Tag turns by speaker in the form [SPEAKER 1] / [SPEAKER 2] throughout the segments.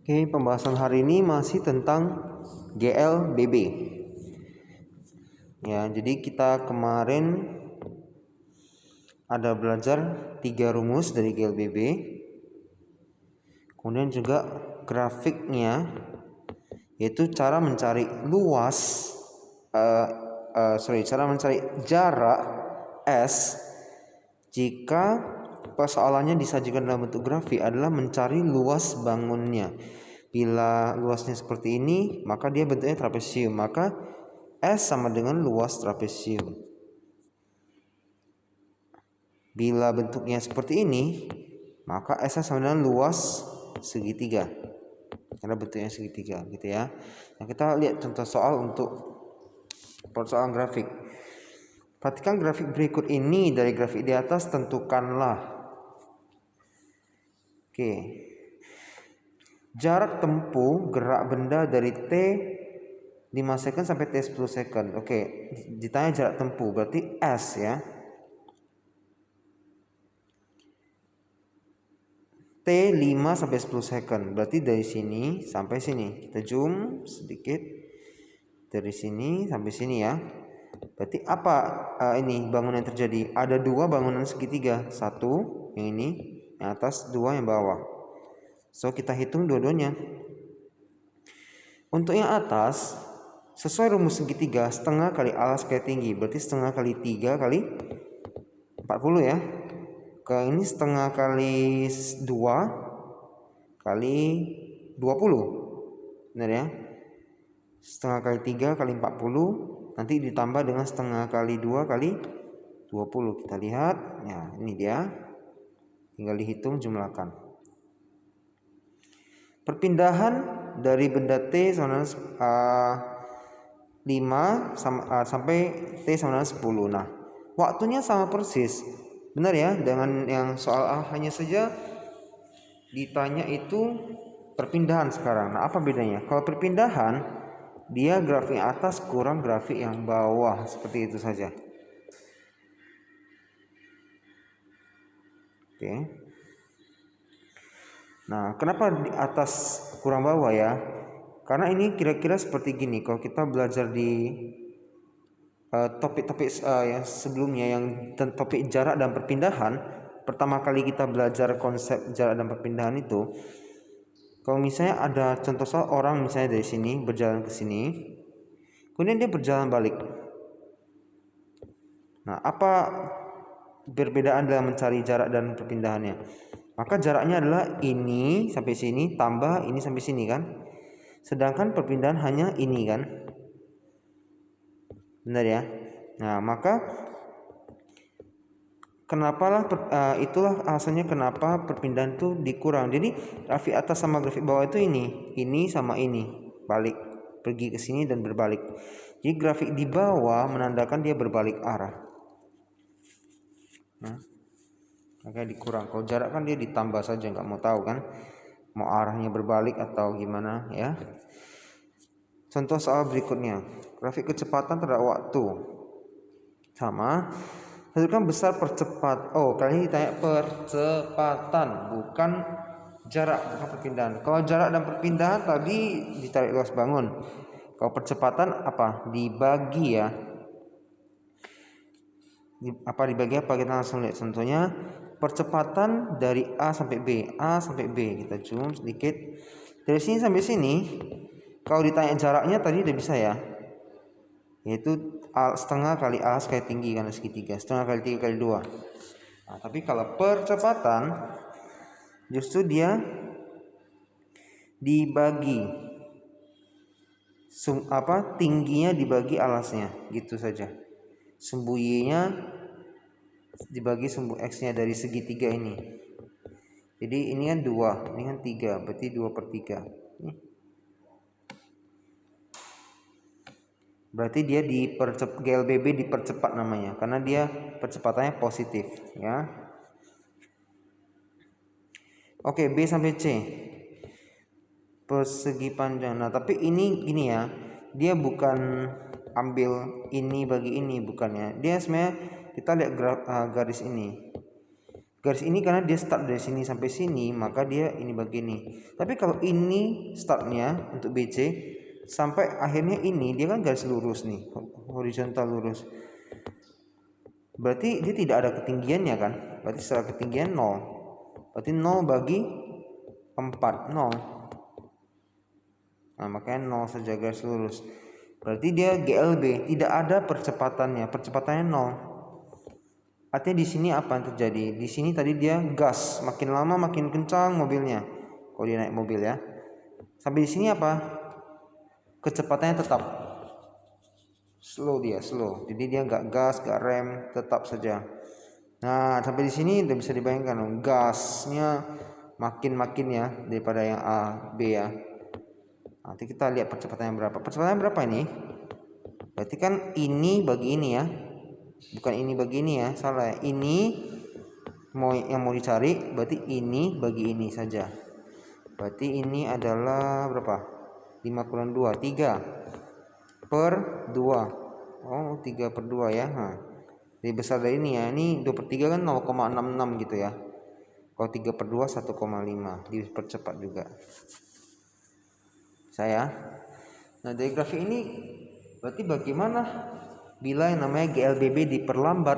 [SPEAKER 1] Oke, pembahasan hari ini masih tentang GLBB. Ya, jadi kita kemarin ada belajar 3 rumus dari GLBB. Kemudian juga grafiknya, yaitu cara mencari cara mencari jarak S jika persoalannya disajikan dalam bentuk grafik adalah mencari luas bangunnya. Bila luasnya seperti ini, maka dia bentuknya trapesium. Maka S sama dengan luas trapesium. Bila bentuknya seperti ini, maka S sama dengan luas segitiga. Karena bentuknya segitiga, gitu ya. Nah, kita lihat contoh soal untuk persoalan grafik. Perhatikan grafik berikut ini. Dari grafik di atas tentukanlah. Oke. Jarak tempuh gerak benda dari T 5 second sampai T 10 second. Oke, ditanya jarak tempuh, berarti S ya. T 5 sampai 10 second. Berarti dari sini sampai sini. Kita zoom sedikit. Dari sini sampai sini ya. Berarti apa ini bangunan yang terjadi? Ada 2 bangunan segitiga. 1 yang ini, yang atas, 2 yang bawah. So, kita hitung dua-duanya. Untuk yang atas, sesuai rumus segitiga, setengah kali alas kali tinggi. Berarti setengah kali 3 kali 40 ya. Ke ini setengah kali 2 kali 20. Benar ya? Setengah kali 3 kali 40. Nanti ditambah dengan setengah kali 2 kali 20. Kita lihat. Ya, ini dia. Tinggal dihitung, jumlahkan. Perpindahan dari benda T sama 5 sampai T sama dengan 10. Nah, waktunya sama persis. Benar ya? Dengan yang soal A, hanya saja ditanya itu perpindahan sekarang. Nah, apa bedanya? Kalau perpindahan, dia grafik atas kurang grafik yang bawah. Seperti itu saja. Oke. Nah, kenapa di atas kurang bawah ya? Karena ini kira-kira seperti gini. Kalau kita belajar di topik-topik yang sebelumnya, yang topik jarak dan perpindahan, pertama kali kita belajar konsep jarak dan perpindahan itu, kalau misalnya ada contoh soal orang misalnya dari sini berjalan ke sini, kemudian dia berjalan balik. Nah, apa perbedaan dalam mencari jarak dan perpindahannya? Maka jaraknya adalah ini sampai sini tambah ini sampai sini kan. Sedangkan perpindahan hanya ini kan. Benar ya? Nah, maka itulah alasannya kenapa perpindahan itu dikurang. Jadi grafik atas sama grafik bawah itu ini sama ini, balik, pergi ke sini dan berbalik. Jadi grafik di bawah menandakan dia berbalik arah. Nah, makanya dikurang. Kalau jarak kan dia ditambah saja, nggak mau tahu kan mau arahnya berbalik atau gimana ya. Contoh soal berikutnya, grafik kecepatan terhadap waktu sama. Tentukan besar kali ini ditanya percepatan, bukan jarak, bukan perpindahan. Kalau jarak dan perpindahan tadi ditarik luas bangun. Kalau percepatan apa? Dibagi ya. Dibagi apa? Kita langsung lihat contohnya. Percepatan dari A sampai B. Kita zoom sedikit. Dari sini sampai sini, kalau ditanya jaraknya tadi udah bisa ya. Yaitu setengah kali alas kali tinggi karena segitiga. Setengah kali 3 kali 2. Nah, tapi kalau percepatan, justru dia dibagi. Tingginya dibagi alasnya. Gitu saja. Sumbu Y-nya dibagi sumbu X-nya dari segitiga ini. Jadi ini kan 2, ini kan 3, berarti 2/3. Berarti dia GLBB dipercepat namanya, karena dia percepatannya positif ya. Oke, B sampai C. Persegi panjang. Nah, tapi ini gini ya. Dia bukan ambil ini bagi ini, bukannya. Dia sebenarnya kita lihat garis ini. garis ini karena dia start dari sini sampai sini, maka dia ini begini. Tapi kalau ini startnya untuk BC sampai akhirnya ini, dia kan garis lurus nih, horizontal lurus. Berarti dia tidak ada ketinggiannya kan? Berarti secara ketinggian 0. Berarti 0 bagi 4, 0. Nah, makanya 0 saja garis lurus. Berarti dia GLB, tidak ada percepatannya, percepatannya 0. Artinya di sini apa yang terjadi? Di sini tadi dia gas, makin lama makin kencang mobilnya. Kalau dia naik mobil ya. Sampai di sini apa? Kecepatannya tetap slow, dia slow. Jadi dia nggak gas, nggak rem, tetap saja. Nah, sampai di sini udah bisa dibayangkan gasnya makin ya daripada yang A, B ya. Nanti kita lihat percepatannya berapa. Percepatannya berapa ini? Berarti kan ini bagi ini ya. Bukan ini bagi ini ya, salah ya. Ini yang mau dicari berarti ini bagi ini saja. Berarti ini adalah berapa? 5 kurang 2, 3 per 2. Oh, 3 per 2 ya. Nah, lebih besar dari ini ya. Ini 2 per 3 kan 0,66 gitu ya. Kalau 3 per 2 1,5. Dipercepat juga saya. Nah, dari grafik ini berarti bagaimana bila yang namanya GLBB diperlambat,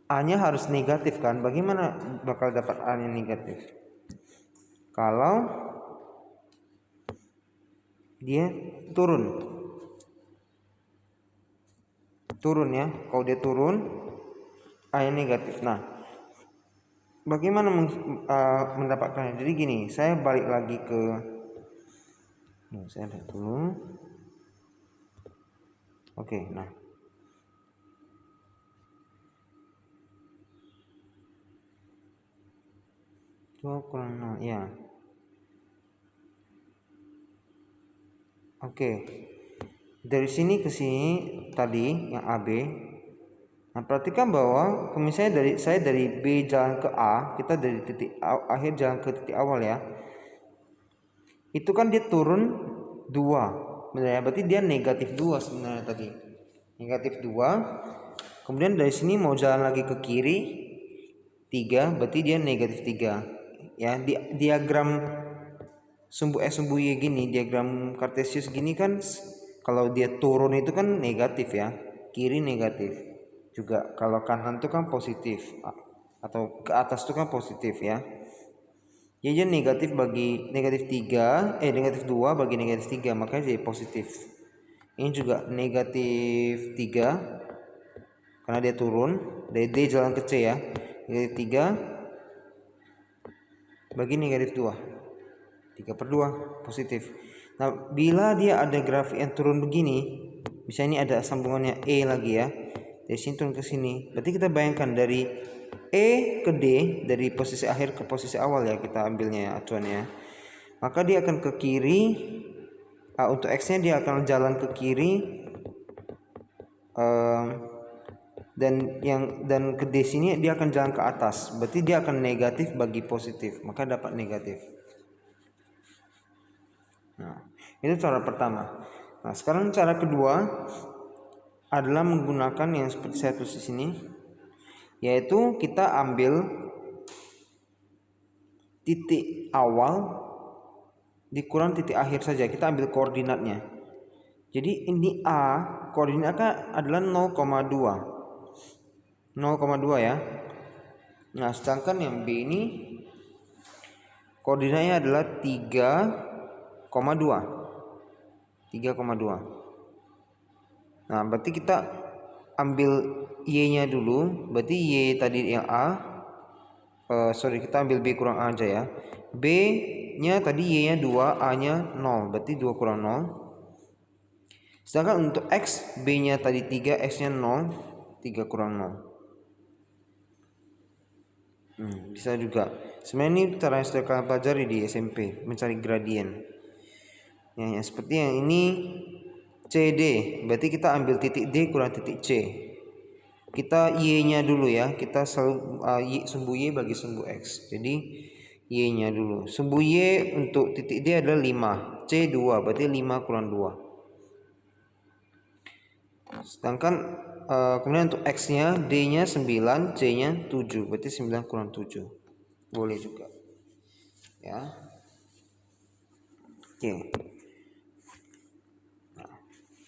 [SPEAKER 1] A-nya harus negatif kan? Bagaimana bakal dapat A-nya negatif? Kalau dia turun ya. Kalau dia turun, A-nya negatif. Nah, bagaimana mendapatkannya? Jadi gini, saya balik lagi ke saya lihat dulu. Oke, nah. Kurang 0 ya. Oke. Dari sini ke sini tadi yang AB. Nah, perhatikan bahwa misalnya saya dari B jalan ke A, kita dari titik akhir jalan ke titik awal ya. Itu kan dia turun 2. Benar ya? Berarti dia negatif 2 sebenarnya tadi. Negatif 2. Kemudian dari sini mau jalan lagi ke kiri 3, berarti dia negatif 3. Ya, di diagram sumbu X sumbu Y gini, diagram kartesius gini kan kalau dia turun itu kan negatif ya, kiri negatif juga, kalau kanan itu kan positif atau ke atas itu kan positif ya. Jadi negatif bagi negatif 3, negatif 2 bagi negatif 3, makanya jadi positif. Ini juga negatif 3 karena dia turun dari D jalan ke C ya, negatif 3 bagi negatif 2, 3 per 2 positif. Nah, bila dia ada grafik yang turun begini, misalnya ini ada sambungannya E lagi ya, dari sini turun ke sini, berarti kita bayangkan dari E ke D, dari posisi akhir ke posisi awal ya, kita ambilnya ya acuannya. Maka dia akan ke kiri, untuk X nya dia akan jalan ke kiri, dan ke D sini dia akan jalan ke atas, berarti dia akan negatif bagi positif, maka dapat negatif. Nah, itu cara pertama. Nah, sekarang cara kedua adalah menggunakan yang seperti saya tulis di sini, yaitu kita ambil titik awal dikurang titik akhir saja, kita ambil koordinatnya. Jadi ini A, koordinatnya adalah 0,2 ya. Nah, sedangkan yang B ini koordinatnya adalah 3,2. Nah, berarti kita ambil Y-nya dulu. Berarti Y tadi yang A, kita ambil B kurang A aja ya. B-nya tadi Y-nya 2, A-nya 0. Berarti 2 kurang 0. Sedangkan untuk X, B-nya tadi 3, X-nya 0, 3 kurang 0. Bisa juga. Sebenarnya ini cara yang sudah kalian pelajari di SMP, mencari gradien. Yang seperti yang ini CD, berarti kita ambil titik D kurang titik C. Kita Y-nya dulu ya, kita selalu sumbu Y bagi sumbu X. Jadi Y-nya dulu. Sumbu Y untuk titik D adalah 5, C 2, berarti 5 kurang 2. Sedangkan kemudian untuk X-nya, D-nya 9, C-nya 7. Berarti 9 kurang 7. Boleh juga. Ya. Oke. Nah,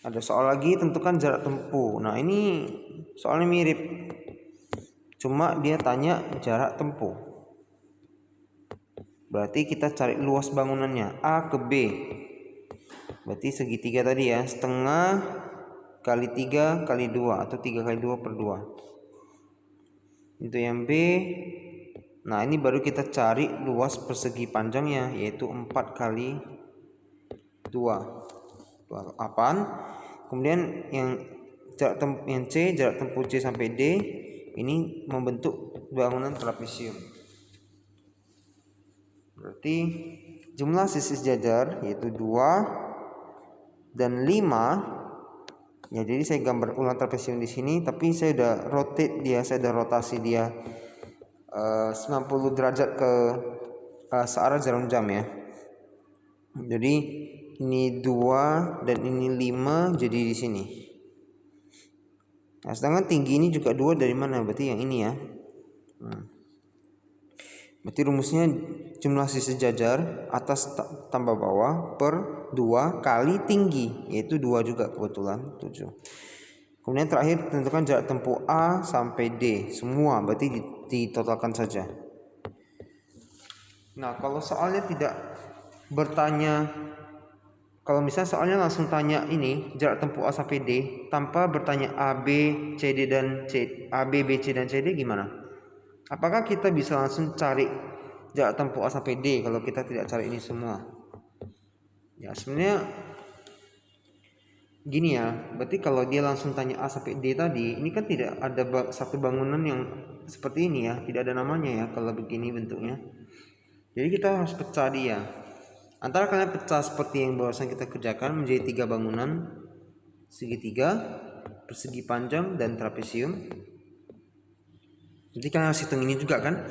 [SPEAKER 1] ada soal lagi, tentukan jarak tempuh. Nah, ini soalnya mirip. Cuma dia tanya jarak tempuh. Berarti kita cari luas bangunannya, A ke B. Berarti segitiga tadi ya, setengah kali 3 kali 2 atau 3 kali 2 per 2. Itu yang B. Nah, ini baru kita cari luas persegi panjangnya, yaitu 4 kali 2. 8. Kemudian yang C, jarak tempuh C sampai D, ini membentuk bangunan trapesium. Berarti jumlah sisi sejajar yaitu 2 dan 5. Ya, jadi saya gambar ulang trapesium di sini, tapi saya udah rotate dia, saya udah rotasi dia 90 derajat ke searah jarum jam ya. Jadi ini 2 dan ini 5 jadi di sini. Nah, sedangkan tinggi ini juga 2 dari mana? Berarti yang ini ya. Berarti rumusnya jumlah sisi sejajar atas tambah bawah per 2 kali tinggi, yaitu 2 juga kebetulan 7. Kemudian terakhir tentukan jarak tempuh A sampai D semua, berarti ditotalkan saja. Nah, kalau soalnya tidak bertanya, kalau misalnya soalnya langsung tanya ini jarak tempuh A sampai D tanpa bertanya A, B, C, D dan A, B, B, C dan C, D gimana? Apakah kita bisa langsung cari jarak tempuh A sampai D kalau kita tidak cari ini semua? Ya, sebenarnya gini ya, berarti kalau dia langsung tanya A sampai D tadi, ini kan tidak ada satu bangunan yang seperti ini ya, tidak ada namanya ya kalau begini bentuknya. Jadi kita harus pecah dia. Antara kalian pecah seperti yang barusan kita kerjakan menjadi 3 bangunan, segitiga, persegi panjang dan trapesium. Jadi kalian harus hitung ini juga kan,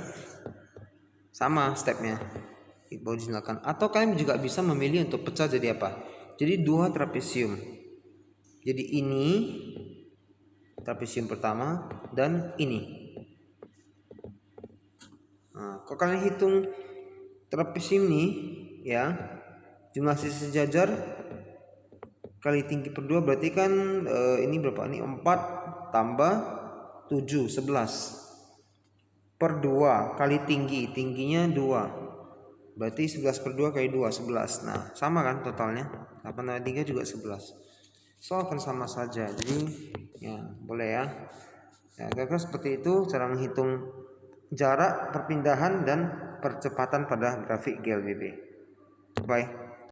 [SPEAKER 1] sama stepnya. Ibu silakan. Atau kalian juga bisa memilih untuk pecah jadi apa? Jadi 2 trapesium. Jadi ini trapesium pertama dan ini. Nah, kalau kalian hitung trapesium ini ya, jumlah sisi sejajar kali tinggi per 2 berarti kan ini berapa? Ini 4 tambah 7, 11 per 2 kali tingginya 2. Berarti 11 per 2 kali 2, 11. Nah, sama kan totalnya? 8 tambah 3 juga 11. So, akan sama saja. Jadi, ya, boleh ya. Ya, kira-kira seperti itu cara menghitung jarak perpindahan dan percepatan pada grafik GLBB. Bye.